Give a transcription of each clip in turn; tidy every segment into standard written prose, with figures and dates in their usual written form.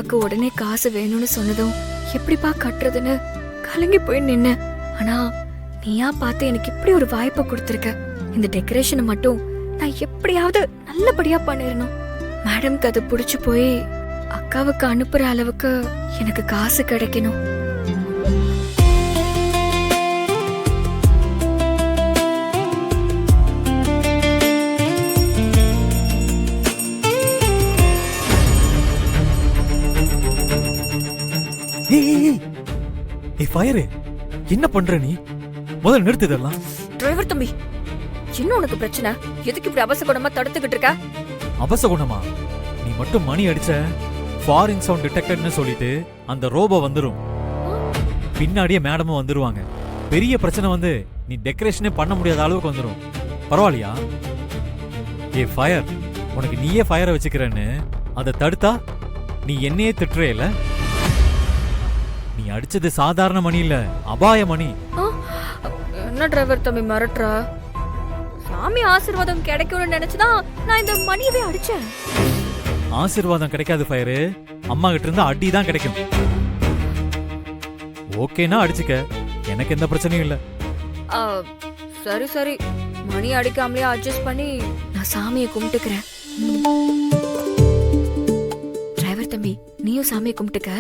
அக்காவுக்கு உடனே காசு வேணும்னு சொன்னதும் எப்படிப்பா கட்டுறதுன்னு கலங்கி போய் நின்ன. ஆனா நீயா பார்த்து எனக்கு இப்படி ஒரு வாய்ப்பை கொடுத்துருக்க. இந்த டெக்கரேஷனை மட்டும் நான் எப்படியாவது நல்லபடியா பண்ணிடணும். மேடம்க்கு அது பிடிச்சு போய் அக்காவுக்கு அனுப்புற அளவுக்கு எனக்கு காசு கிடைக்கணும். என்ன பண்ற நீ? முதல்ல நிறுத்துதெல்லாம். டிரைவர் தம்பி, என்ன உனக்கு பிரச்சனை? எதுக்கு இப்படி அபசகுணமா தடுத்துக்கிட்டு இருக்க? அபசகுணமா? நீ மட்டும் மணி அடிச்ச ஃபாரின் சவுண்ட் டிடெக்டர்னு சொல்லிட்டு அந்த ரோபோ வந்துரும். பின்னாடியே மேடமும் வந்துருவாங்க. பெரிய பிரச்சனை வந்து நீ டெக்கரேஷனே பண்ண முடியாத அளவுக்கு வந்துரும். பரவாயில்லையா? ஃபயர், உனக்கு நீயே ஃபயரை வச்சுக்கிறேன்னு அதை தடுத்தா நீ என்னையே திட்டுறே இல்ல? நீ அடிச்சது சாதாரண மணி இல்ல, அபாய மணி. என்ன டிரைவர் தம்பி மிரட்டுறா? சாமி ஆசீர்வாதம் கிடைக்கும்னு நினைச்சுதான் நான் இந்த மணியவே அடிச்சேன். ஆசீர்வாதம் கிடைக்காது ஃபயரு, அம்மா கிட்ட இருந்து அடி தான் கிடைக்கும். ஓகேனா அடிச்சுக்க, எனக்கு எந்த பிரச்சனையும் இல்ல. சரி சரி, மணி அடிக்காமலே அட்ஜஸ்ட் பண்ணி நான் சாமியை கும்பிட்டுக்கிறேன். டிரைவர் தம்பி, நீயும் சாமியை கும்பிட்டுக்க.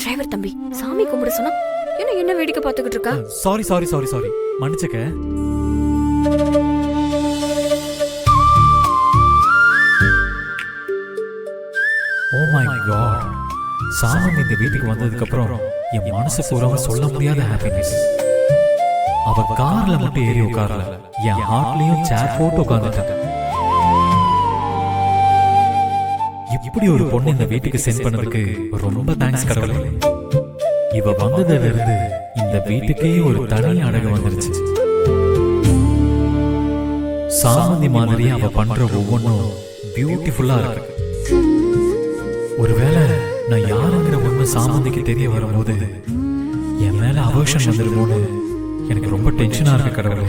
டிரைவர் தம்பி, சாமி கும்பிட சொன்னா என்ன வேடிக்கை பார்த்துக்கிட்டு இருக்கா? சாரி சாரி சாரி சாரி, மன்னிச்சுக்க. ஓ மை காட், சாமி இந்த வீட்டுக்கு வந்ததுக்கு அப்புறம் என் மனசு பூராம சொல்ல முடியாத ஹாப்பினஸ். அவ கார்ல மட்டும் ஏறி உட்காரல, என் ஹார்ட்லயும் சேர் போட்டு உட்கார்ந்துட்டேன். இப்படி ஒரு பொண்ணு இந்த வீட்டுக்கு சென்ட் பண்ணதுக்கு ரொம்ப தேங்க்ஸ் கடவுளே. இவ வந்ததுல இருந்து இந்த வீட்டுக்கே ஒரு தனி அழகு வந்துருச்சு. சாமந்தி மாதிரியே அவ பண்ற ஒவ்வொன்றும் பியூட்டிஃபுல்லா இருக்கு. ஒருவேளை நான் யாருங்கிற உண்மை சாமந்திக்கு தெரிய வரும்போது என் மேல அவர்ஷன் வந்துருமோன்னு எனக்கு ரொம்ப டென்ஷனா இருக்கு கடவுளே.